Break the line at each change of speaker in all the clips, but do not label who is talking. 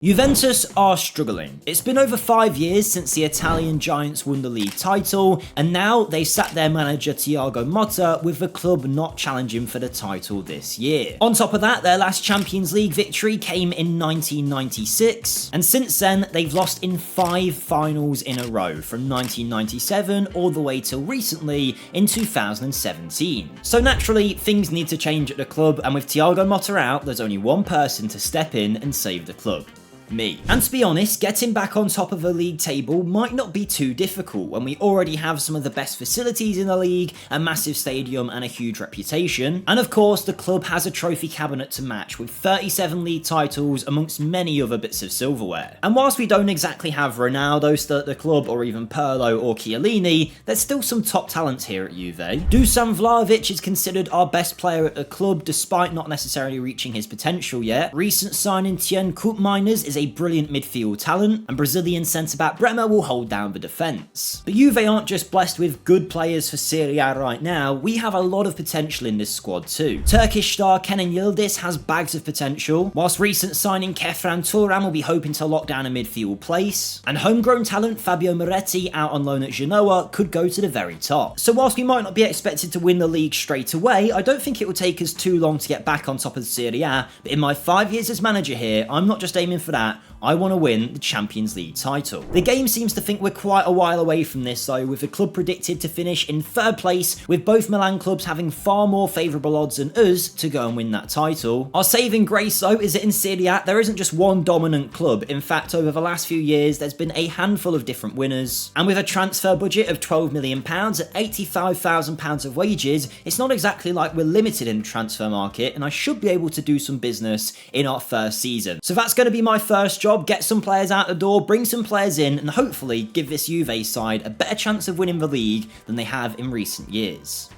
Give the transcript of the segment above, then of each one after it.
Juventus are struggling. It's been over 5 years since the Italian giants won the league title, and now they sacked their manager Thiago Motta, with the club not challenging for the title this year. On top of that, their last Champions League victory came in 1996, and since then they've lost in 5 finals in a row, from 1997 all the way till recently in 2017. So naturally, things need to change at the club, and with Thiago Motta out, there's only one person to step in and save the club. Me. And to be honest, getting back on top of the league table might not be too difficult when we already have some of the best facilities in the league, a massive stadium and a huge reputation. And of course, the club has a trophy cabinet to match with 37 league titles amongst many other bits of silverware. And whilst we don't exactly have Ronaldo still at the club, or even Pirlo or Chiellini, there's still some top talents here at Juve. Dusan Vlahovic is considered our best player at the club despite not necessarily reaching his potential yet. Recent signing Tien Koopmeiners is a brilliant midfield talent, and Brazilian centre-back Bremer will hold down the defence. But Juve aren't just blessed with good players for Serie A right now, we have a lot of potential in this squad too. Turkish star Kenan Yildiz has bags of potential, whilst recent signing Kefran Turan will be hoping to lock down a midfield place, and homegrown talent Fabio Moretti out on loan at Genoa could go to the very top. So whilst we might not be expected to win the league straight away, I don't think it will take us too long to get back on top of the Serie A, but in my 5 years as manager here, I'm not just aiming for that, I want to win the Champions League title. The game seems to think we're quite a while away from this though, with the club predicted to finish in 3rd place, with both Milan clubs having far more favourable odds than us to go and win that title. Our saving grace though is that in Serie A there isn't just one dominant club. In fact, over the last few years there's been a handful of different winners, and with a transfer budget of £12 million at £85,000 of wages, it's not exactly like we're limited in the transfer market, and I should be able to do some business in our first season. So that's going to be my first job. Get some players out the door, bring some players in, and hopefully give this Juve side a better chance of winning the league than they have in recent years.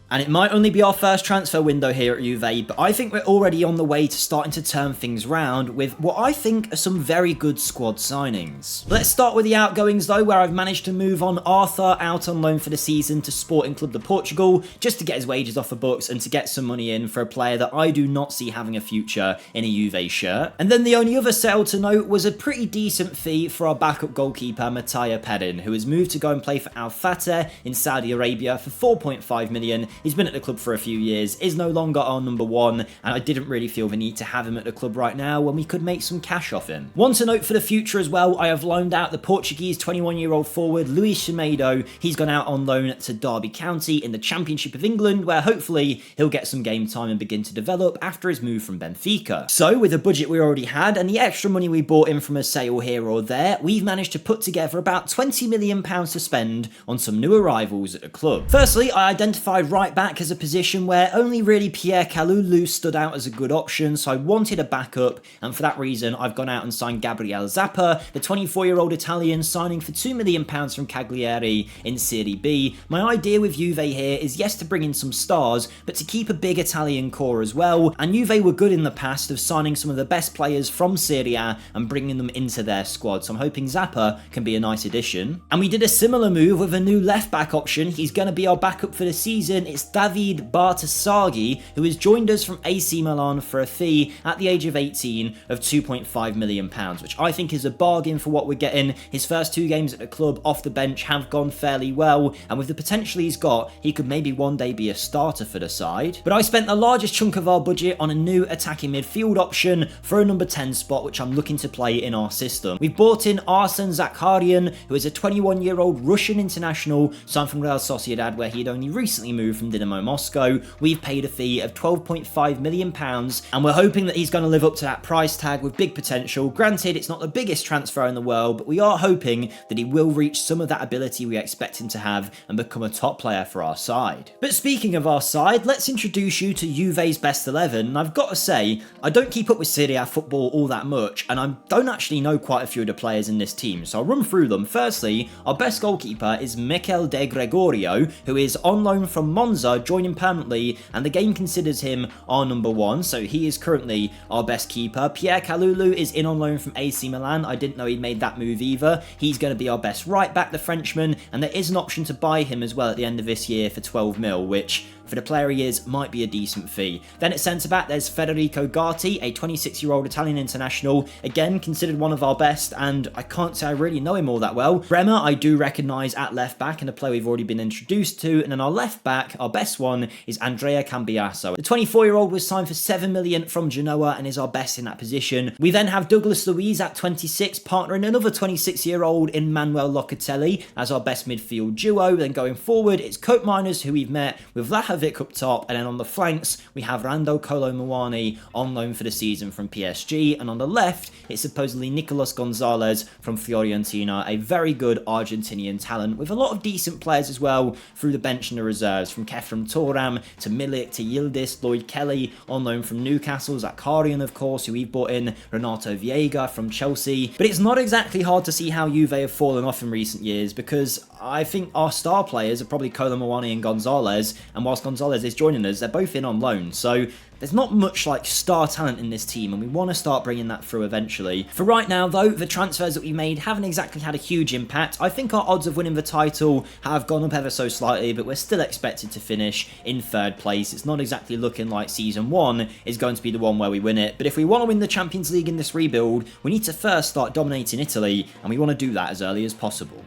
And it might only be our first transfer window here at Juve, but I think we're already on the way to starting to turn things round with what I think are some very good squad signings. Let's start with the outgoings though, where I've managed to move on Arthur out on loan for the season to Sporting Club de Portugal, just to get his wages off the books and to get some money in for a player that I do not see having a future in a Juve shirt. And then the only other sale to note was a pretty decent fee for our backup goalkeeper Mattia Pedin, who has moved to go and play for Al Fateh in Saudi Arabia for 4.5 million. He's been at the club for a few years, is no longer our number one, and I didn't really feel the need to have him at the club right now when we could make some cash off him. One to note for the future as well, I have loaned out the Portuguese 21-year-old forward Luis Semedo. He's gone out on loan to Derby County in the Championship of England, where hopefully he'll get some game time and begin to develop after his move from Benfica. So with the budget we already had and the extra money we brought in from a sale here or there, we've managed to put together about £20 million to spend on some new arrivals at the club. Firstly, I identified right back as a position where only really Pierre Kalulu stood out as a good option, so I wanted a backup, and for that reason I've gone out and signed Gabriel Zappa, the 24-year-old Italian, signing for £2 million from Cagliari in Serie B. My idea with Juve here is yes to bring in some stars, but to keep a big Italian core as well, and Juve were good in the past of signing some of the best players from Serie A and bringing them into their squad, so I'm hoping Zappa can be a nice addition. And we did a similar move with a new left back option. He's going to be our backup for the season. It's David Bartasaghi, who has joined us from AC Milan for a fee at the age of 18 of £2.5 million, which I think is a bargain for what we're getting. His first 2 games at the club off the bench have gone fairly well, and with the potential he's got, he could maybe one day be a starter for the side. But I spent the largest chunk of our budget on a new attacking midfield option for a number 10 spot, which I'm looking to play in our system. We've brought in Arsen Zakharian, who is a 21-year-old Russian international signed from Real Sociedad, where he had only recently moved from Dinamo Moscow. We've paid a fee of £12.5 million, and we're hoping that he's going to live up to that price tag with big potential. Granted, it's not the biggest transfer in the world, but we are hoping that he will reach some of that ability we expect him to have and become a top player for our side. But speaking of our side, let's introduce you to Juve's best 11, and I've got to say, I don't keep up with Serie A football all that much, and I don't actually know quite a few of the players in this team, so I'll run through them. Firstly, our best goalkeeper is Mikel De Gregorio, who is on loan from Monza, joining permanently, and the game considers him our number 1, so he is currently our best keeper. Pierre Kalulu is in on loan from AC Milan. I didn't know he'd made that move either. He's going to be our best right back, the Frenchman, and there is an option to buy him as well at the end of this year for 12 mil, which for the player he is, might be a decent fee. Then at centre-back, there's Federico Gatti, a 26-year-old Italian international, again considered one of our best, and I can't say I really know him all that well. Bremer, I do recognise at left-back, and a player we've already been introduced to, and then our left-back, our best one, is Andrea Cambiaso. The 24-year-old was signed for 7 million from Genoa and is our best in that position. We then have Douglas Luiz at 26, partnering another 26-year-old in Manuel Locatelli as our best midfield duo. Then going forward, it's Cope Miners, who we've met, with Vlahovic up top, and then on the flanks, we have Rando Kolo Muani on loan for the season from PSG, and on the left, it's supposedly Nicolas Gonzalez from Fiorentina, a very good Argentinian talent, with a lot of decent players as well through the bench and the reserves, from Kefram Turam to Milik to Yildiz, Lloyd Kelly on loan from Newcastle, Zakarian of course, who we've brought in, Renato Viega from Chelsea. But it's not exactly hard to see how Juve have fallen off in recent years, because I think our star players are probably Kolo Muani and Gonzalez, and whilst Gonzalez is joining us, they're both in on loan, so there's not much like star talent in this team, and we want to start bringing that through eventually. For right now though, the transfers that we made haven't exactly had a huge impact. I think our odds of winning the title have gone up ever so slightly, but we're still expected to finish in 3rd place. It's not exactly looking like season 1 is going to be the one where we win it, but if we want to win the Champions League in this rebuild, we need to first start dominating Italy, and we want to do that as early as possible.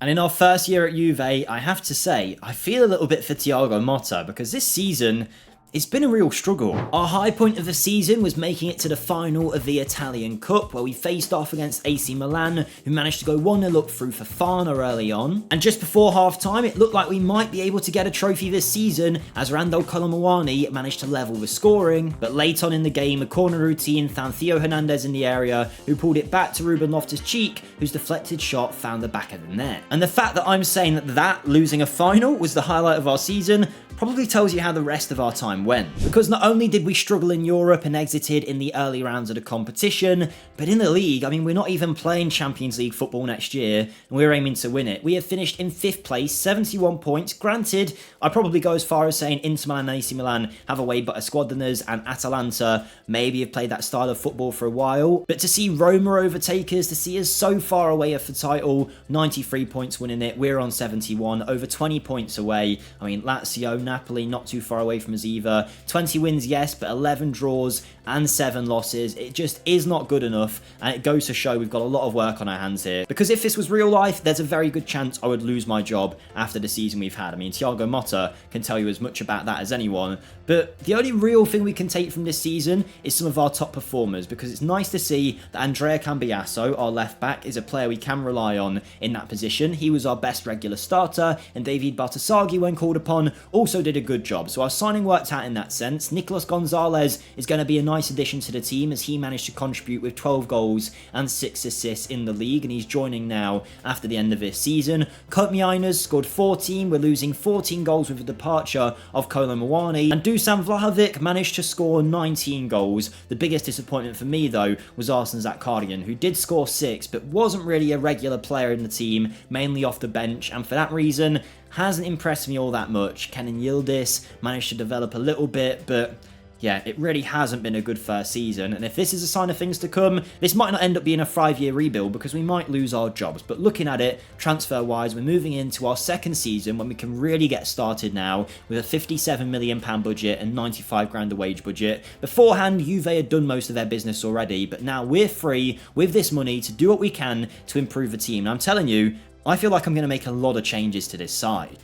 And in our first year at Juve, I have to say, I feel a little bit for Thiago Motta, because this season, it's been a real struggle. Our high point of the season was making it to the final of the Italian Cup, where we faced off against AC Milan, who managed to go 1-0 up through Fofana early on. And just before half-time, it looked like we might be able to get a trophy this season, as Randall Kolo Muani managed to level the scoring. But late on in the game, a corner routine found Theo Hernandez in the area, who pulled it back to Ruben Loftus-Cheek, whose deflected shot found the back of the net. And the fact that I'm saying that losing a final was the highlight of our season probably tells you how the rest of our time went. Because not only did we struggle in Europe and exited in the early rounds of the competition, but in the league, I mean, we're not even playing Champions League football next year, and we're aiming to win it. We have finished in 5th place, 71 points. Granted, I'd probably go as far as saying Inter Milan and AC Milan have a way better squad than us, and Atalanta maybe have played that style of football for a while. But to see Roma overtake us, to see us so far away of the title, 93 points winning it, we're on 71, over 20 points away. I mean, Lazio, Napoli not too far away from us either. 20 wins, yes, but 11 draws and 7 losses. It just is not good enough, and it goes to show we've got a lot of work on our hands here. Because if this was real life, there's a very good chance I would lose my job after the season we've had. I mean, Thiago Motta can tell you as much about that as anyone, but the only real thing we can take from this season is some of our top performers, because it's nice to see that Andrea Cambiaso, our left back, is a player we can rely on in that position. He was our best regular starter, and David Bartasaghi, when called upon, also did a good job. So our signing worked out in that sense. Nicolas Gonzalez is going to be a nice addition to the team, as he managed to contribute with 12 goals and 6 assists in the league, and he's joining now after the end of this season. Cope Miners scored 14. We're losing 14 goals with the departure of Kolo Muani, and Dusan Vlahovic managed to score 19 goals. The biggest disappointment for me though was Arsene Zakarian, who did score 6 but wasn't really a regular player in the team, mainly off the bench, and for that reason hasn't impressed me all that much. Kenan Yildiz managed to develop a little bit, but yeah, it really hasn't been a good first season, and if this is a sign of things to come, this might not end up being a 5-year rebuild, because we might lose our jobs. But looking at it, transfer-wise, we're moving into our 2nd season when we can really get started now with a £57 million budget and 95 grand a wage budget. Beforehand, Juve had done most of their business already, but now we're free with this money to do what we can to improve the team. And I'm telling you, I feel like I'm going to make a lot of changes to this side.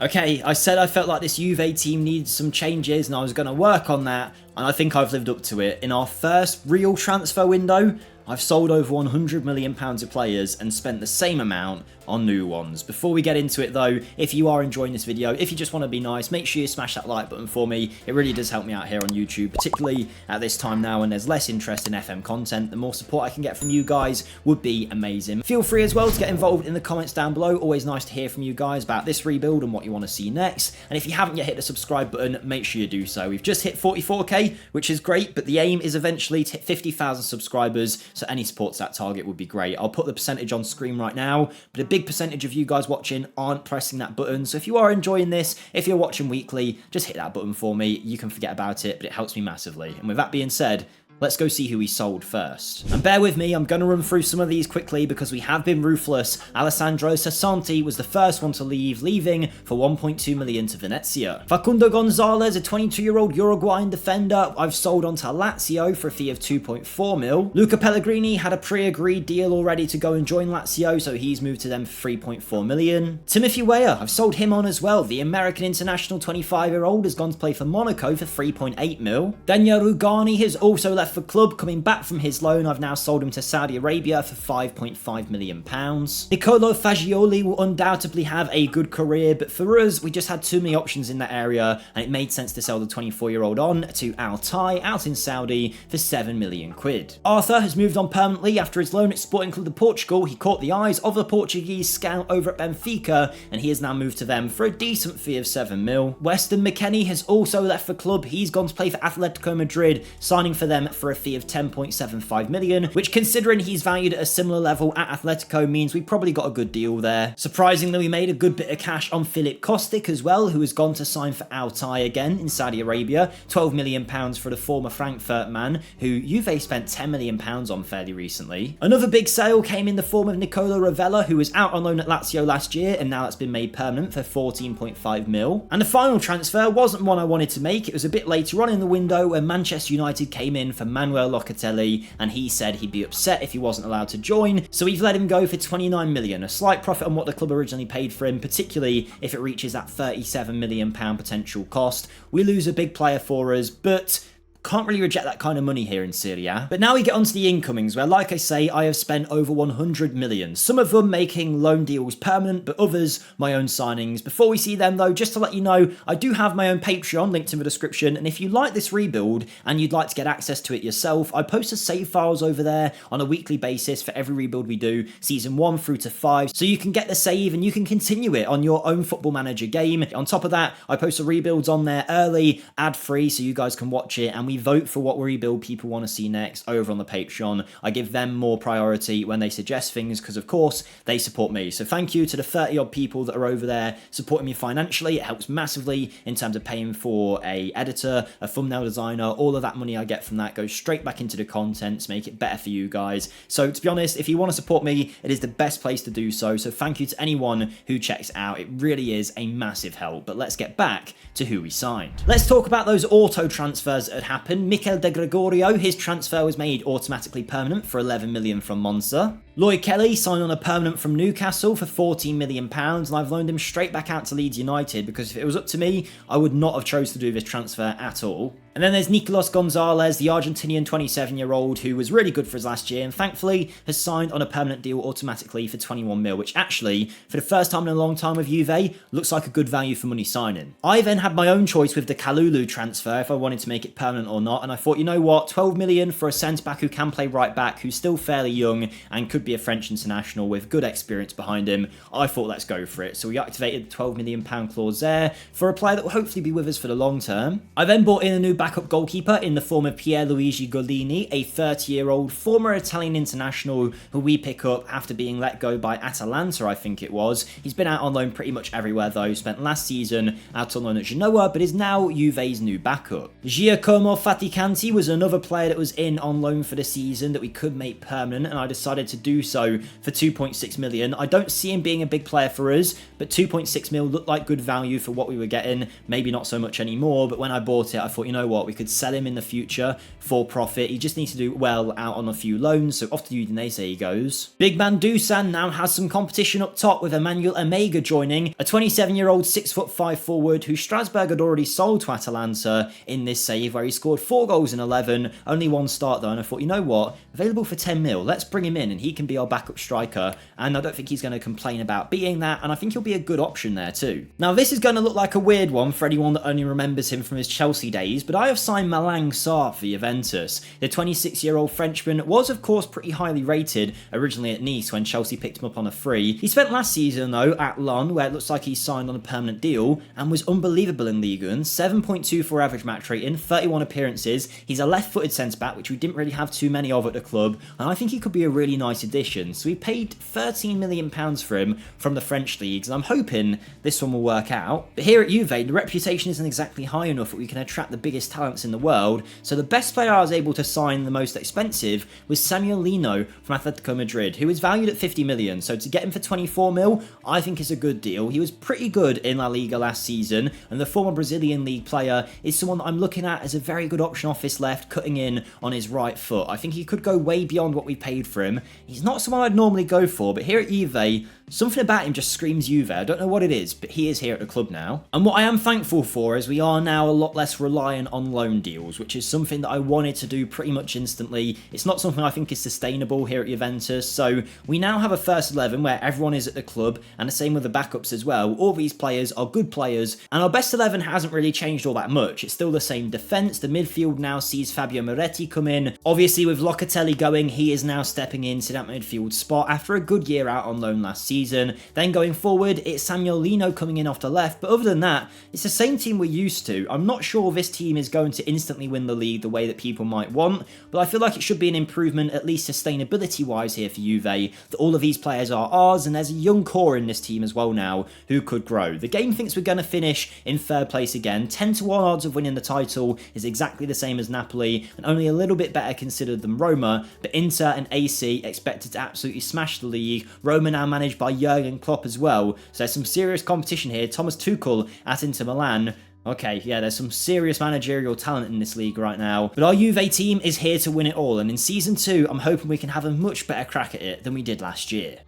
Okay, I said I felt like this Juve team needed some changes, and I was going to work on that, and I think I've lived up to it. In our first real transfer window, I've sold over £100 million of players and spent the same amount on new ones. Before we get into it though, if you are enjoying this video, if you just want to be nice, make sure you smash that like button for me. It really does help me out here on YouTube, particularly at this time now when there's less interest in FM content. The more support I can get from you guys would be amazing. Feel free as well to get involved in the comments down below. Always nice to hear from you guys about this rebuild and what you want to see next. And if you haven't yet hit the subscribe button, make sure you do so. We've just hit 44k, which is great, but the aim is eventually to hit 50,000 subscribers, so any support to that target would be great. I'll put the percentage on screen right now, but a big percentage of you guys watching aren't pressing that button. So if you are enjoying this, if you're watching weekly, just hit that button for me. You can forget about it, but it helps me massively. And with that being said, Let's go see who he sold first. And bear with me, I'm going to run through some of these quickly because we have been ruthless. Alessandro Sassanti was the first one to leave, leaving for 1.2 million to Venezia. Facundo Gonzalez, a 22-year-old Uruguayan defender, I've sold on to Lazio for a fee of 2.4 mil. Luca Pellegrini had a pre-agreed deal already to go and join Lazio, so he's moved to them for 3.4 million. Timothy Weah, I've sold him on as well. The American international 25-year-old has gone to play for Monaco for 3.8 mil. Daniel Rugani has also left for club, coming back from his loan. I've now sold him to Saudi Arabia for 5.5 million pounds. Nicolo Fagioli will undoubtedly have a good career, but for us, we just had too many options in that area, and it made sense to sell the 24-year-old on to Altai out in Saudi for 7 million quid. Arthur has moved on permanently after his loan at Sporting Club de Portugal. He caught the eyes of the Portuguese scout over at Benfica, and he has now moved to them for a decent fee of 7 mil. Weston McKennie has also left for club. He's gone to play for Atletico Madrid, signing for them for a fee of 10.75 million, which, considering he's valued at a similar level at Atletico, means we probably got a good deal there. Surprisingly, we made a good bit of cash on Filip Kostic as well, who has gone to sign for Altai again in Saudi Arabia. 12 million pounds for the former Frankfurt man, who Juve spent 10 million pounds on fairly recently. Another big sale came in the form of Nicola Ravella, who was out on loan at Lazio last year, and now that's been made permanent for 14.5 mil. And the final transfer wasn't one I wanted to make. It was a bit later on in the window when Manchester United came in for Manuel Locatelli, and he said he'd be upset if he wasn't allowed to join, so we've let him go for 29 million, a slight profit on what the club originally paid for him, particularly if it reaches that 37 million pound potential cost. We lose a big player for us, but can't really reject that kind of money here in Serie A. But now we get onto the incomings, where, like I say, I have spent over 100 million. Some of them making loan deals permanent, but others my own signings. Before we see them though, just to let you know, I do have my own Patreon linked in the description, and if you like this rebuild and you'd like to get access to it yourself, I post the save files over there on a weekly basis for every rebuild we do, season 1 through to 5, so you can get the save and you can continue it on your own Football Manager game. On top of that, I post the rebuilds on there early, ad-free, so you guys can watch it, and we vote for what rebuild people want to see next over on the Patreon. I give them more priority when they suggest things because, of course, they support me. So thank you to the 30 odd people that are over there supporting me financially. It helps massively in terms of paying for a editor, a thumbnail designer. All of that money I get from that goes straight back into the content to make it better for you guys. So to be honest, if you want to support me, it is the best place to do so. So thank you to anyone who checks it out. It really is a massive help. But let's get back to who we signed. Let's talk about those auto transfers that had happened. Mikel De Gregorio, his transfer was made automatically permanent for 11 million from Monza. Lloyd Kelly signed on a permanent from Newcastle for 14 million pounds, and I've loaned him straight back out to Leeds United because if it was up to me, I would not have chose to do this transfer at all. And then there's Nicolas Gonzalez, the Argentinian 27-year-old who was really good for us last year and thankfully has signed on a permanent deal automatically for 21 mil, which actually, for the first time in a long time with Juve, looks like a good value for money signing. I then had my own choice with the Kalulu transfer if I wanted to make it permanent or not, and I thought, you know what, 12 million for a centre-back who can play right-back, who's still fairly young and could be a French international with good experience behind him. I thought, let's go for it. So we activated the 12 million pound clause there for a player that will hopefully be with us for the long term. I then brought in a new backup goalkeeper in the form of Pierluigi Golini, a 30-year-old former Italian international who we pick up after being let go by Atalanta, I think it was. He's been out on loan pretty much everywhere though, spent last season out on loan at Genoa, but is now Juve's new backup. Giacomo Faticanti was another player that was in on loan for the season that we could make permanent, and I decided to do so for 2.6 million. I don't see him being a big player for us, but 2.6 mil looked like good value for what we were getting. Maybe not so much anymore, but when I bought it, I thought, you know what, we could sell him in the future for profit. He just needs to do well out on a few loans, so off to Udinese he goes. Big man Dusan now has some competition up top with Emmanuel Omega joining, a 27-year-old 6'5" forward who Strasbourg had already sold to Atalanta in this save where he scored 4 goals in 11, only 1 start though, and I thought, you know what, available for 10 mil, let's bring him in and he can be our backup striker, and I don't think he's going to complain about being that, and I think he'll be a good option there too. Now this is going to look like a weird one for anyone that only remembers him from his Chelsea days, but I have signed Malang Sarr for Juventus. The 26-year-old Frenchman was of course pretty highly rated originally at Nice when Chelsea picked him up on a free. He spent last season though at Lyon, where it looks like he signed on a permanent deal, and was unbelievable in Ligue 1, 7.24 average match rating, 31 appearances. He's a left-footed centre-back, which we didn't really have too many of at the club, and I think he could be a really nice addition. So we paid £13 million for him from the French leagues, and I'm hoping this one will work out. But here at Juve, the reputation isn't exactly high enough that we can attract the biggest talents in the world, so the best player I was able to sign, the most expensive, was Samuel Lino from Atletico Madrid, who is valued at 50 million, so to get him for 24 mil, I think is a good deal. He was pretty good in La Liga last season, and the former Brazilian league player is someone that I'm looking at as a very good option off this left, cutting in on his right foot. I think he could go way beyond what we paid for him. He's not someone I'd normally go for, but here at Juve, something about him just screams Juve. I don't know what it is, but he is here at the club now. And what I am thankful for is we are now a lot less reliant on loan deals, which is something that I wanted to do pretty much instantly. It's not something I think is sustainable here at Juventus, so we now have a first 11 where everyone is at the club, and the same with the backups as well. All these players are good players, and our best 11 hasn't really changed all that much. It's still the same defence. The midfield now sees Fabio Moretti come in. Obviously, with Locatelli going, he is now stepping into that midfield spot after a good year out on loan last season. Then going forward, it's Samuel Lino coming in off the left, but other than that, it's the same team we're used to. I'm not sure this team is going to instantly win the league the way that people might want, but I feel like it should be an improvement, at least sustainability-wise here for Juve, that all of these players are ours, and there's a young core in this team as well now who could grow. The game thinks we're going to finish in third place again. 10-1 odds of winning the title is exactly the same as Napoli, and only a little bit better considered than Roma, but Inter and AC expected to absolutely smash the league. Roma now managed by Jurgen Klopp as well, so there's some serious competition here. Thomas Tuchel at Inter Milan. Okay, yeah, there's some serious managerial talent in this league right now. But our Juve team is here to win it all, and in Season 2, I'm hoping we can have a much better crack at it than we did last year.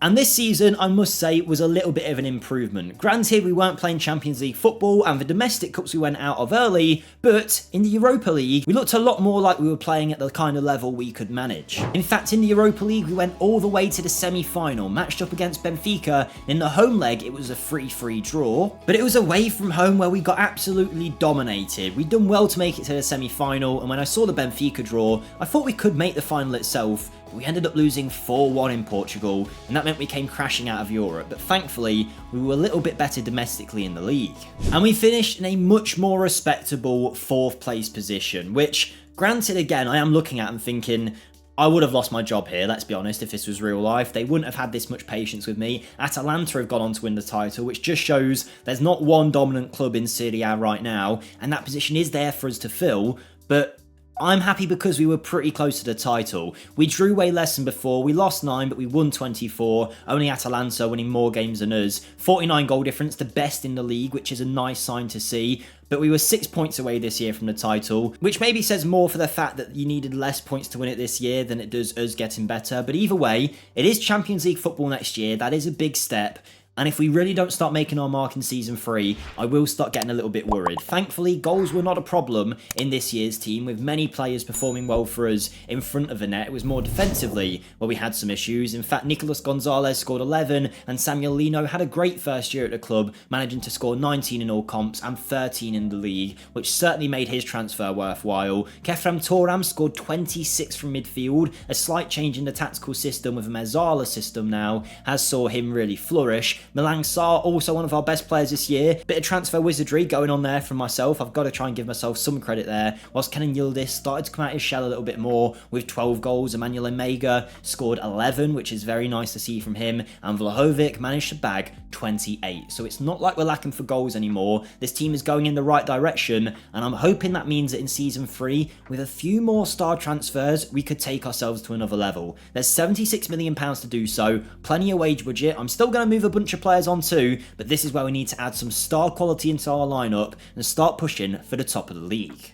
And this season, I must say, was a little bit of an improvement. Granted, we weren't playing Champions League football, and the domestic cups we went out of early, but in the Europa League, we looked a lot more like we were playing at the kind of level we could manage. In fact, in the Europa League, we went all the way to the semi-final, matched up against Benfica. In the home leg, it was a 3-3 draw, but it was away from home where we got absolutely dominated. We'd done well to make it to the semi-final, and when I saw the Benfica draw, I thought we could make the final itself. We ended up losing 4-1 in Portugal, and that meant we came crashing out of Europe, but thankfully, we were a little bit better domestically in the league. And we finished in a much more respectable 4th place position, which, granted again, I am looking at and thinking, I would have lost my job here, let's be honest, if this was real life. They wouldn't have had this much patience with me. Atalanta have gone on to win the title, which just shows there's not one dominant club in Serie A right now, and that position is there for us to fill, but I'm happy because we were pretty close to the title. We drew way less than before. We lost 9, but we won 24. Only Atalanta winning more games than us. 49 goal difference, the best in the league, which is a nice sign to see. But we were 6 points away this year from the title, which maybe says more for the fact that you needed less points to win it this year than it does us getting better. But either way, it is Champions League football next year. That is a big step. And if we really don't start making our mark in Season 3, I will start getting a little bit worried. Thankfully, goals were not a problem in this year's team, with many players performing well for us in front of the net. It was more defensively where we had some issues. In fact, Nicolas Gonzalez scored 11, and Samuel Lino had a great first year at the club, managing to score 19 in all comps and 13 in the league, which certainly made his transfer worthwhile. Kefram Turam scored 26 from midfield. A slight change in the tactical system with a Mezzala system now has saw him really flourish. Malang Sarr, also one of our best players this year. Bit of transfer wizardry going on there from myself. I've got to try and give myself some credit there. Whilst Kenan Yildiz started to come out his shell a little bit more with 12 goals. Emmanuel Emega scored 11, which is very nice to see from him. And Vlahovic managed to bag 28. So it's not like we're lacking for goals anymore. This team is going in the right direction, and I'm hoping that means that in Season 3, with a few more star transfers, we could take ourselves to another level. There's £76 million to do so. Plenty of wage budget. I'm still going to move a bunch of players on too, but this is where we need to add some star quality into our lineup and start pushing for the top of the league.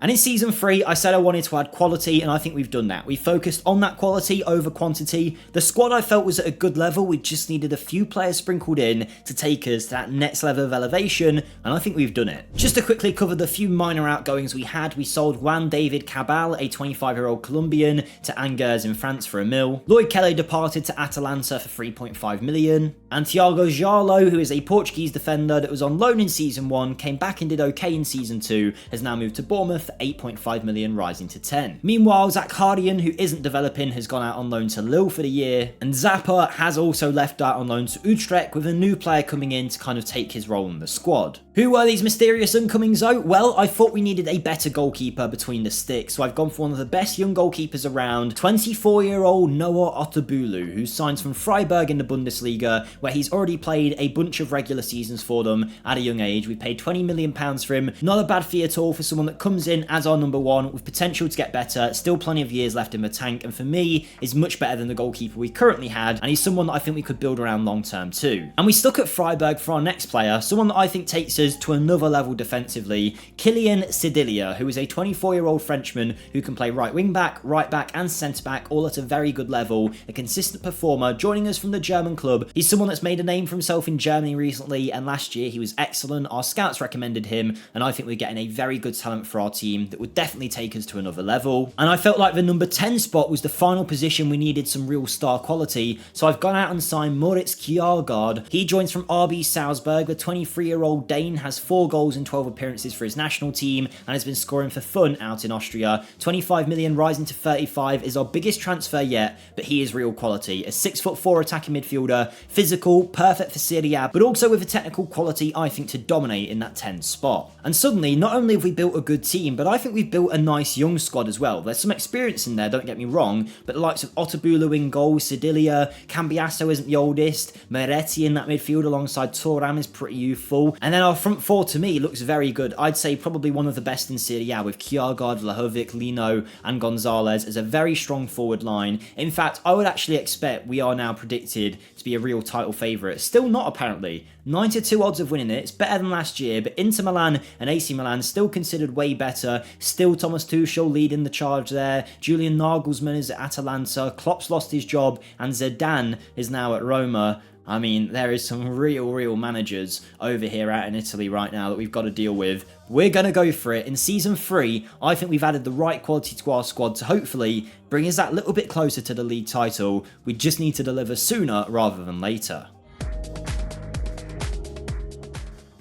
And in Season 3, I said I wanted to add quality, and I think we've done that. We focused on that quality over quantity. The squad I felt was at a good level. We just needed a few players sprinkled in to take us to that next level of elevation, and I think we've done it. Just to quickly cover the few minor outgoings we had, we sold Juan David Cabal, a 25-year-old Colombian, to Angers in France for £1 million. Lloyd Kelly departed to Atalanta for £3.5 million. And Thiago Jalo, who is a Portuguese defender that was on loan in Season 1, came back and did okay in Season 2, has now moved to Bournemouth for 8.5 million, rising to 10. Meanwhile, Zakharyan, who isn't developing, has gone out on loan to Lille for the year, and Zappa has also left out on loan to Utrecht, with a new player coming in to kind of take his role in the squad. Who were these mysterious incomings though? Well, I thought we needed a better goalkeeper between the sticks, so I've gone for one of the best young goalkeepers around, 24-year-old Noah Otobulu, who signs from Freiburg in the Bundesliga, where he's already played a bunch of regular seasons for them at a young age. We paid £20 million for him. Not a bad fee at all for someone that comes in as our number one with potential to get better, still plenty of years left in the tank, and for me is much better than the goalkeeper we currently had, and he's someone that I think we could build around long term too. And we stuck at Freiburg for our next player, someone that I think takes us to another level defensively, Kylian Sidilia, who is a 24-year-old Frenchman who can play right wing back, right back and centre back, all at a very good level, a consistent performer, joining us from the German club. He's someone that's made a name for himself in Germany recently, and last year he was excellent. Our scouts recommended him, and I think we're getting a very good talent for our team that would definitely take us to another level. And I felt like the number 10 spot was the final position we needed some real star quality, so I've gone out and signed Moritz Kjaergaard. He joins from RB Salzburg. The 23-year-old Dane has 4 goals in 12 appearances for his national team and has been scoring for fun out in Austria. 25 million rising to 35 is our biggest transfer yet, but he is real quality. A 6'4" attacking midfielder, physical, perfect for Serie A, but also with a technical quality I think to dominate in that 10 spot. And suddenly, not only have we built a good team, but I think we've built a nice young squad as well. There's some experience in there, don't get me wrong, but the likes of Otobulu in goal, Sidilia, Cambiasso isn't the oldest, Meretti in that midfield alongside Thuram is pretty youthful, and then our front four to me looks very good. I'd say probably one of the best in Serie A, with Kjaergaard, Vlahovic, Lino and Gonzalez as a very strong forward line. In fact, I would actually expect we are now predicted to be a real title favourite. Still not apparently. 9-2 odds of winning it. It's better than last year, but Inter Milan and AC Milan still considered way better. Still Thomas Tuchel leading the charge there. Julian Nagelsmann is at Atalanta. Klopp's lost his job, and Zidane is now at Roma. I mean, there is some real managers over here out in Italy right now that we've got to deal with. We're going to go for it. In Season 3, I think we've added the right quality to our squad to hopefully bring us that little bit closer to the league title. We just need to deliver sooner rather than later.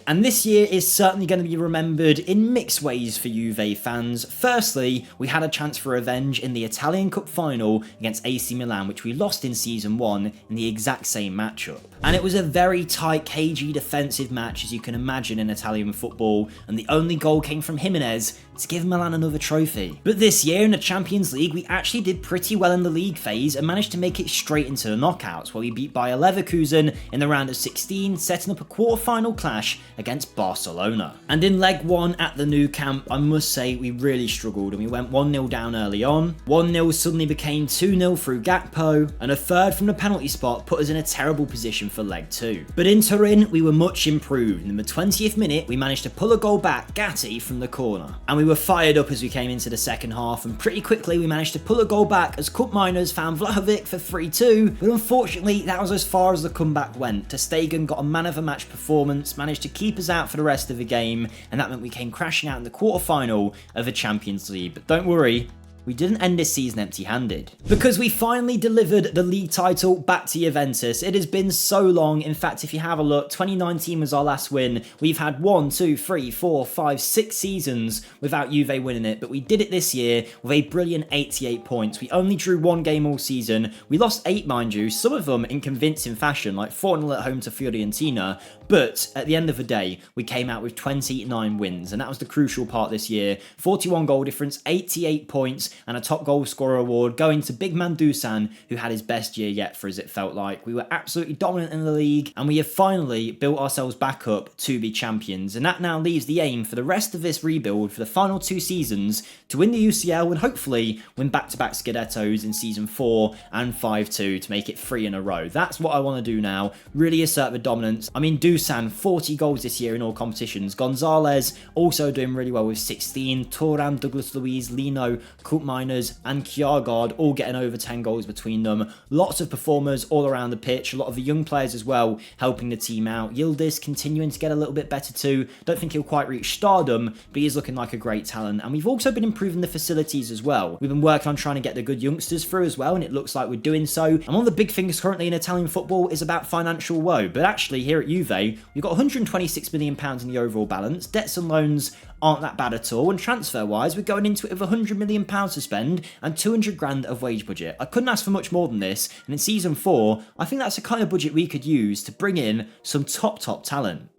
And this year is certainly going to be remembered in mixed ways for Juve fans. Firstly, we had a chance for revenge in the Italian Cup final against AC Milan, which we lost in Season 1 in the exact same matchup. And it was a very tight, cagey defensive match, as you can imagine in Italian football, and the only goal came from Jimenez to give Milan another trophy. But this year in the Champions League, we actually did pretty well in the league phase and managed to make it straight into the knockouts, where we beat Bayer Leverkusen in the round of 16, setting up a quarter-final clash against Barcelona. And in leg 1 at the Nou Camp, I must say we really struggled, and we went 1-0 down early on. 1-0 suddenly became 2-0 through Gakpo, and a third from the penalty spot put us in a terrible position for leg 2. But in Turin, we were much improved. In the 20th minute, we managed to pull a goal back, Gatti, from the corner. And we were fired up as we came into the second half, and pretty quickly we managed to pull a goal back as Cup Miners found Vlahovic for 3-2, but unfortunately that was as far as the comeback went. Ter Stegen got a man of the match performance, managed to keep us out for the rest of the game, and that meant we came crashing out in the quarter-final of the Champions League. But don't worry, we didn't end this season empty-handed, because we finally delivered the league title back to Juventus. It has been so long. In fact, if you have a look, 2019 was our last win. We've had 1, 2, 3, 4, 5, 6 seasons without Juve winning it, but we did it this year with a brilliant 88 points. We only drew 1 game all season. We lost 8, mind you, some of them in convincing fashion, like 4-0 at home to Fiorentina, but at the end of the day, we came out with 29 wins, and that was the crucial part this year. 41 goal difference, 88 points, and a top goal scorer award going to big man Dusan, who had his best year yet for us, it felt like. We were absolutely dominant in the league, and we have finally built ourselves back up to be champions, and that now leaves the aim for the rest of this rebuild for the final 2 seasons to win the UCL and hopefully win back-to-back Scudettos in Season 4 and 5-2 to make it 3 in a row. That's what I want to do now, really assert the dominance. I mean, Dusan, 40 goals this year in all competitions. Gonzalez also doing really well with 16. Thuram, Douglas Luiz, Lino, Cup Miners and Kjaergaard all getting over 10 goals between them. Lots of performers all around the pitch, a lot of the young players as well helping the team out. Yildiz continuing to get a little bit better too. Don't think he'll quite reach stardom, but he's looking like a great talent. And we've also been improving the facilities as well. We've been working on trying to get the good youngsters through as well, and it looks like we're doing so. And one of the big things currently in Italian football is about financial woe, but actually here at Juve, we've got £126 million in the overall balance. Debts and loans aren't that bad at all, and transfer-wise, we're going into it with £100 million to spend and 200 grand of wage budget. I couldn't ask for much more than this, and in Season 4, I think that's the kind of budget we could use to bring in some top talent.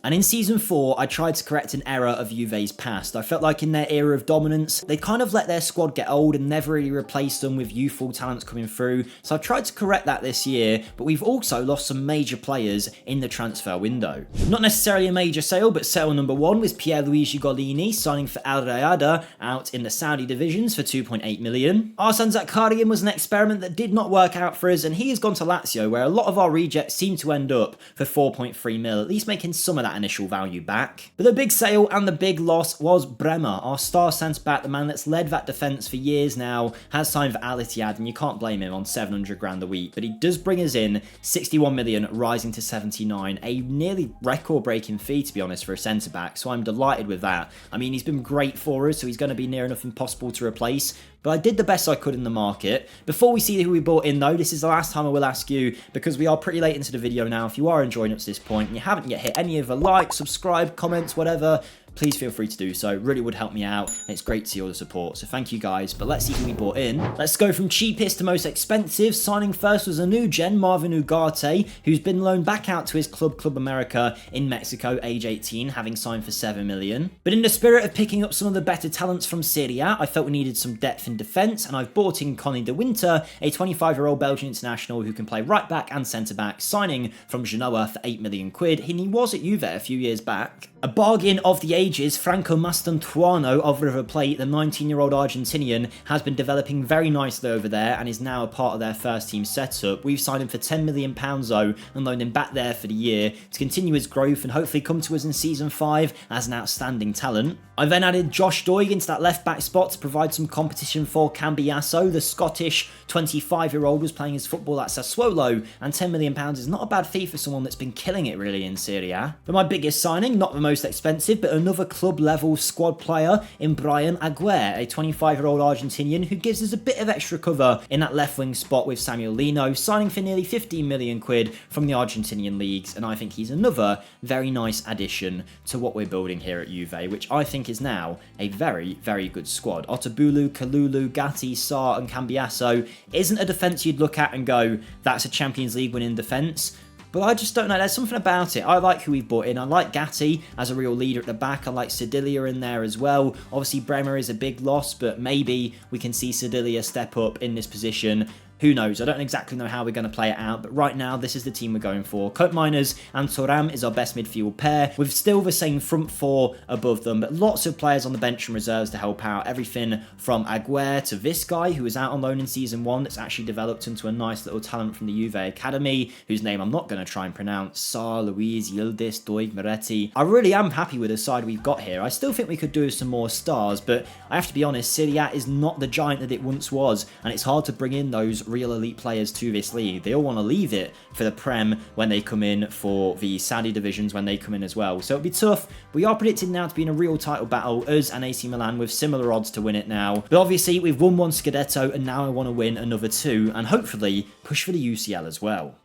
And in Season 4, I tried to correct an error of Juve's past. I felt like in their era of dominance, they kind of let their squad get old and never really replaced them with youthful talents coming through. So I've tried to correct that this year, but we've also lost some major players in the transfer window. Not necessarily a major sale, but sale number 1 was Pierluigi Golini signing for Al Riyadh out in the Saudi divisions for 2.8 million. Arslan Zakarian was an experiment that did not work out for us, and he has gone to Lazio, where a lot of our rejects seem to end up for 4.3 mil, at least making some of that initial value back. But the big sale and the big loss was Bremer, our star centre-back, the man that's led that defence for years now, has signed for Al Ittihad, and you can't blame him on 700 grand a week, but he does bring us in 61 million, rising to 79, a nearly record-breaking fee, to be honest, for a centre-back, so I'm delighted with that. I mean, he's been great for us, so he's going to be near enough impossible to replace, but I did the best I could in the market. Before we see who we bought in though, this is the last time I will ask you, because we are pretty late into the video now, if you are enjoying up to this point and you haven't yet hit any of the likes, subscribe, comments, whatever, please feel free to do so. It really would help me out, and it's great to see all the support, so thank you guys. But let's see who we bought in. Let's go from cheapest to most expensive. Signing first was a new gen, Marvin Ugarte, who's been loaned back out to his Club America in Mexico, age 18, having signed for 7 million. But in the spirit of picking up some of the better talents from Serie A, I felt we needed some depth in defence, and I've bought in Connie de Winter, a 25-year-old Belgian international who can play right back and centre back, signing from Genoa for 8 million quid, and he was at Juve a few years back. A bargain of the ages, Franco Mastantuono of River Plate, the 19-year-old Argentinian, has been developing very nicely over there and is now a part of their first team setup. We've signed him for £10 million though and loaned him back there for the year to continue his growth and hopefully come to us in Season 5 as an outstanding talent. I then added Josh Doig into that left-back spot to provide some competition for Cambiasso. The Scottish 25-year-old was playing his football at Sassuolo, and £10 million is not a bad fee for someone that's been killing it really in Serie A. But my biggest signing, not the most expensive, but another club-level squad player in Brian Aguirre, a 25-year-old Argentinian who gives us a bit of extra cover in that left-wing spot with Samuel Lino, signing for nearly 15 million quid from the Argentinian leagues, and I think he's another very nice addition to what we're building here at Juve, which I think is now a very, very good squad. Otabulu, Kalulu, Gatti, Sarr and Cambiasso isn't a defence you'd look at and go, that's a Champions League winning defence. But I just don't know, there's something about it. I like who we've brought in. I like Gatti as a real leader at the back. I like Sedilia in there as well. Obviously Bremer is a big loss, but maybe we can see Sedilia step up in this position. Who knows? I don't exactly know how we're going to play it out, but right now, this is the team we're going for. Cope Miners and Thuram is our best midfield pair, with still the same front four above them, but lots of players on the bench and reserves to help out. Everything from Aguirre to this guy, who was out on loan in Season 1, that's actually developed into a nice little talent from the Juve Academy, whose name I'm not going to try and pronounce. Sarr, Luiz, Yildiz, Doig, Moretti. I really am happy with the side we've got here. I still think we could do with some more stars, but I have to be honest, Serie A is not the giant that it once was, and it's hard to bring in those real elite players to this league. They all want to leave it for the Prem when they come in, for the Saudi divisions when they come in as well. So it'll be tough. We are predicted now to be in a real title battle, us and AC Milan, with similar odds to win it now. But obviously we've won one Scudetto and now I want to win another 2 and hopefully push for the UCL as well.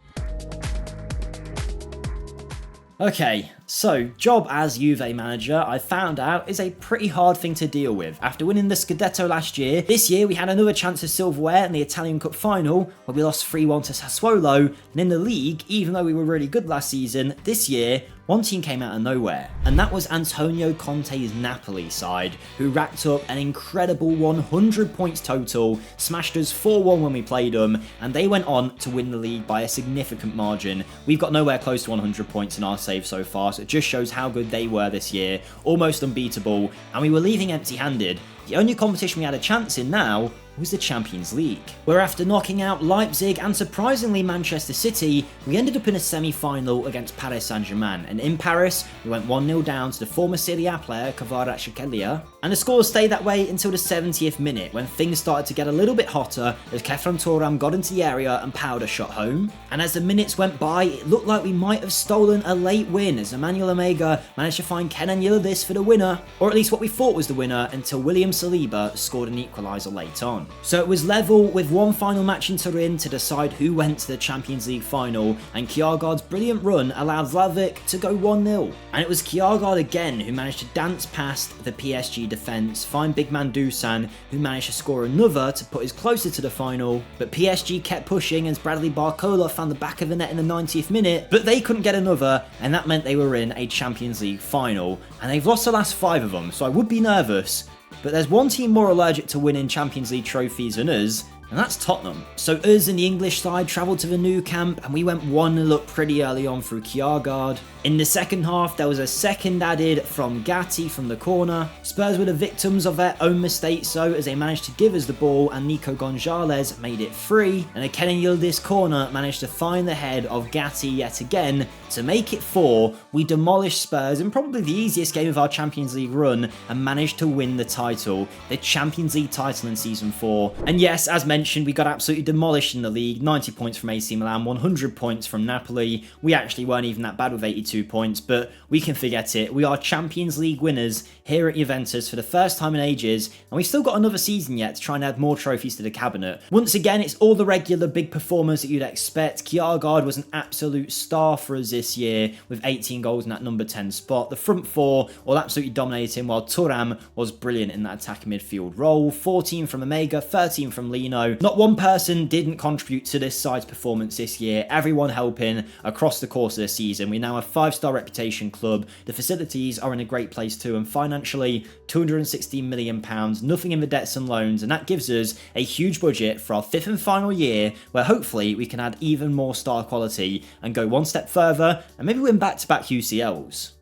Okay, so job as Juve manager, I found out, is a pretty hard thing to deal with. After winning the Scudetto last year, this year we had another chance of silverware in the Italian Cup final, where we lost 3-1 to Sassuolo, and in the league, even though we were really good last season, this year, one team came out of nowhere, and that was Antonio Conte's Napoli side, who racked up an incredible 100 points total, smashed us 4-1 when we played them, and they went on to win the league by a significant margin. We've got nowhere close to 100 points in our save so far, so it just shows how good they were this year, almost unbeatable, and we were leaving empty-handed. The only competition we had a chance in now was the Champions League, where after knocking out Leipzig and surprisingly Manchester City, we ended up in a semi-final against Paris Saint-Germain, and in Paris, we went 1-0 down to the former Serie A player Kvaratskhelia, and the score stayed that way until the 70th minute, when things started to get a little bit hotter as Kefren Thuram got into the area and powered a shot home, and as the minutes went by, it looked like we might have stolen a late win as Emmanuel Omega managed to find Kenan Yildiz for the winner, or at least what we thought was the winner, until William Saliba scored an equaliser late on. So it was level with one final match in Turin to decide who went to the Champions League final, and Kjaergaard's brilliant run allowed Vlahovic to go 1-0. And it was Kjaergaard again who managed to dance past the PSG defence, find big man Dusan, who managed to score another to put us closer to the final, but PSG kept pushing as Bradley Barcola found the back of the net in the 90th minute, but they couldn't get another, and that meant they were in a Champions League final, and they've lost the last 5 of them, so I would be nervous, but there's one team more allergic to winning Champions League trophies than us, and that's Tottenham. So us and the English side travelled to the new camp, and we went 1-0 up pretty early on through Kjaergaard. In the second half, there was a second added from Gatti from the corner. Spurs were the victims of their own mistakes though, as they managed to give us the ball and Nico Gonzalez made it free, and a Kenan Yildiz corner managed to find the head of Gatti yet again to make it 4. We demolished Spurs in probably the easiest game of our Champions League run and managed to win the title, the Champions League title in season 4. And yes, as mentioned, we got absolutely demolished in the league, 90 points from AC Milan, 100 points from Napoli. We actually weren't even that bad with 82 points, but we can forget it. We are Champions League winners here at Juventus for the first time in ages, and we've still got another season yet to try and add more trophies to the cabinet. Once again, it's all the regular big performers that you'd expect. Kjaergaard was an absolute star for us this year with 18 goals in that number 10 spot. The front 4 all absolutely dominating, while Thuram was brilliant in that attacking midfield role. 14 from Omega, 13 from Lino. Not one person didn't contribute to this side's performance this year. Everyone helping across the course of the season. We now have 5-star reputation club. The facilities are in a great place too, and financially, £216 million, nothing in the debts and loans, and that gives us a huge budget for our 5th and final year, where hopefully we can add even more star quality and go one step further and maybe win back-to-back UCLs.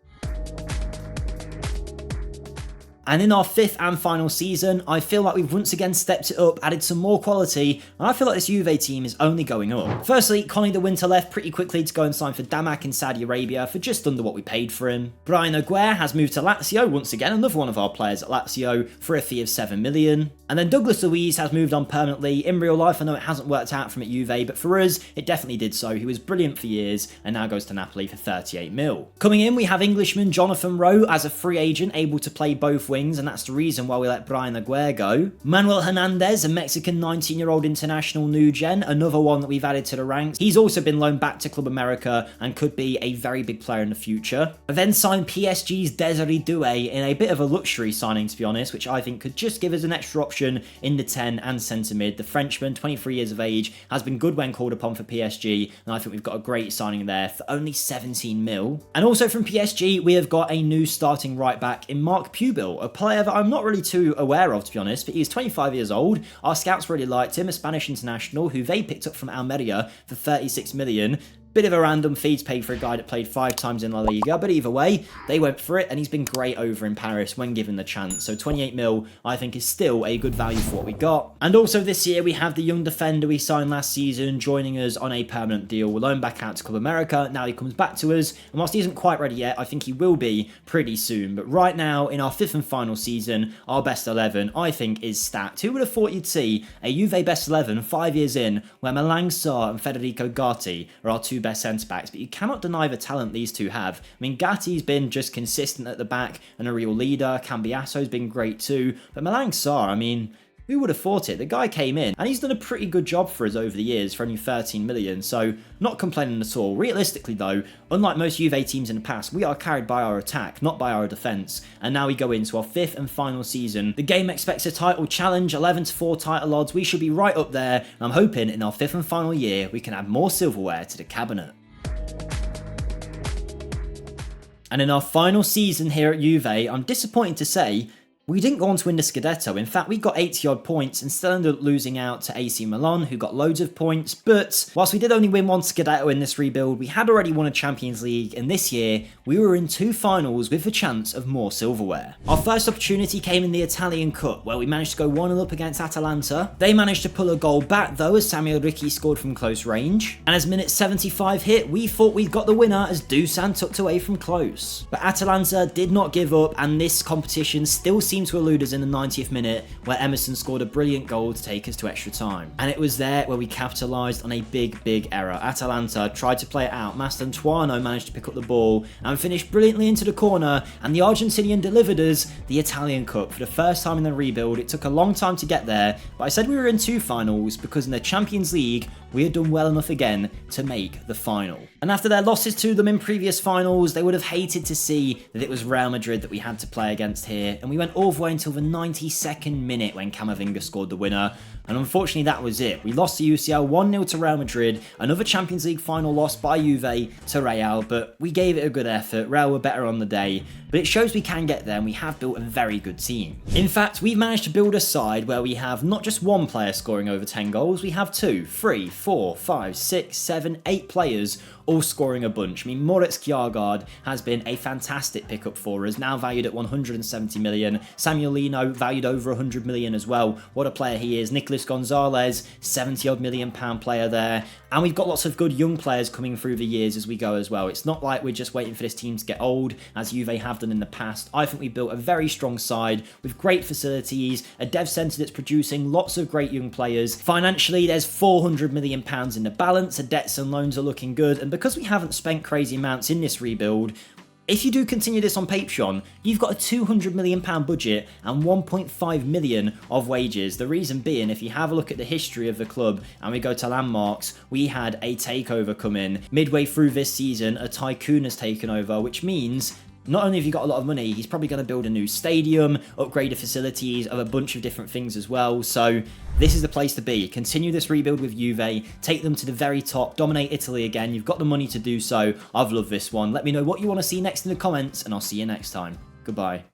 And in our 5th and final season, I feel like we've once again stepped it up, added some more quality, and I feel like this Juve team is only going up. Firstly, Connie the Winter left pretty quickly to go and sign for Damak in Saudi Arabia for just under what we paid for him. Brian Aguirre has moved to Lazio once again, another one of our players at Lazio, for a fee of 7 million. And then Douglas Luiz has moved on permanently. In real life, I know it hasn't worked out for him at Juve, but for us, it definitely did so. He was brilliant for years, and now goes to Napoli for 38 mil. Coming in, we have Englishman Jonathan Rowe as a free agent, able to play both wings, and that's the reason why we let Brian Aguirre go. Manuel Hernandez, a Mexican 19-year-old international new gen, another one that we've added to the ranks. He's also been loaned back to Club America and could be a very big player in the future. I then signed PSG's Desiree Doué in a bit of a luxury signing, to be honest, which I think could just give us an extra option in the 10 and centre mid. The Frenchman, 23 years of age, has been good when called upon for PSG, and I think we've got a great signing there for only 17 mil. And also from PSG, we have got a new starting right back in Mark Pubil, a player that I'm not really too aware of, to be honest, but he's 25 years old. Our scouts really liked him, a Spanish international who they picked up from Almeria for 36 million. Bit of a random fee to pay for a guy that played 5 times in La Liga, but either way, they went for it, and he's been great over in Paris when given the chance. So 28 mil, I think, is still a good value for what we got. And also this year, we have the young defender we signed last season joining us on a permanent deal. We're loaned back out to Club America. Now he comes back to us, and whilst he isn't quite ready yet, I think he will be pretty soon. But right now, in our 5th and final season, our best 11, I think, is stacked. Who would have thought you'd see a Juve best 11 5 years in, where Malang Sarr and Federico Gatti are our 2 best centre-backs, but you cannot deny the talent these two have. I mean, Gatti's been just consistent at the back and a real leader. Cambiaso's been great too, but Malang Sarr, I mean, who would have thought it? The guy came in, and he's done a pretty good job for us over the years for only 13 million, so not complaining at all. Realistically though, unlike most Juve teams in the past, we are carried by our attack, not by our defence, and now we go into our 5th and final season. The game expects a title challenge, 11-4 title odds. We should be right up there, and I'm hoping in our 5th and final year we can add more silverware to the cabinet. And in our final season here at Juve, I'm disappointed to say, we didn't go on to win the Scudetto. In fact, we got 80 odd points and still ended up losing out to AC Milan, who got loads of points. But whilst we did only win 1 Scudetto in this rebuild, we had already won a Champions League, and this year we were in 2 finals with a chance of more silverware. Our first opportunity came in the Italian Cup, where we managed to go 1-0 up against Atalanta. They managed to pull a goal back though, as Samuel Ricci scored from close range. And as minute 75 hit, we thought we'd got the winner as Dusan tucked away from close. But Atalanta did not give up, and this competition still seems seemed to elude us in the 90th minute, where Emerson scored a brilliant goal to take us to extra time. And it was there where we capitalised on a big error. Atalanta tried to play it out, Mastantuono managed to pick up the ball and finished brilliantly into the corner, and the Argentinian delivered us the Italian Cup for the first time in the rebuild. It took a long time to get there, but I said we were in 2 finals because in the Champions League, we had done well enough again to make the final. And after their losses to them in previous finals, they would have hated to see that it was Real Madrid that we had to play against here, and we went all the way until the 92nd minute when Camavinga scored the winner. And unfortunately that was it. We lost to UCL 1-0 to Real Madrid, another Champions League final loss by Juve to Real, but we gave it a good effort. Real were better on the day, but it shows we can get there and we have built a very good team. In fact, we've managed to build a side where we have not just one player scoring over 10 goals, we have 2, 3, 4, 5, 6, 7, 8 players all scoring a bunch. I mean, Moritz Kjaergaard has been a fantastic pickup for us, now valued at 170 million. Samuel Lino valued over 100 million as well. What a player he is. Nicolas Gonzalez, 70-odd million pound player there. And we've got lots of good young players coming through the years as we go as well. It's not like we're just waiting for this team to get old, as Juve have done in the past. I think we built a very strong side with great facilities, a dev centre that's producing lots of great young players. Financially, there's 400 million pounds in the balance. The debts and loans are looking good. And because we haven't spent crazy amounts in this rebuild, if you do continue this on Patreon, you've got a £200 million budget and 1.5 million of wages. The reason being, if you have a look at the history of the club and we go to landmarks, we had a takeover come in. Midway through this season, a tycoon has taken over, which means not only have you got a lot of money, he's probably going to build a new stadium, upgrade the facilities of a bunch of different things as well. So this is the place to be. Continue this rebuild with Juve, take them to the very top, dominate Italy again. You've got the money to do so. I've loved this one. Let me know what you want to see next in the comments, and I'll see you next time. Goodbye.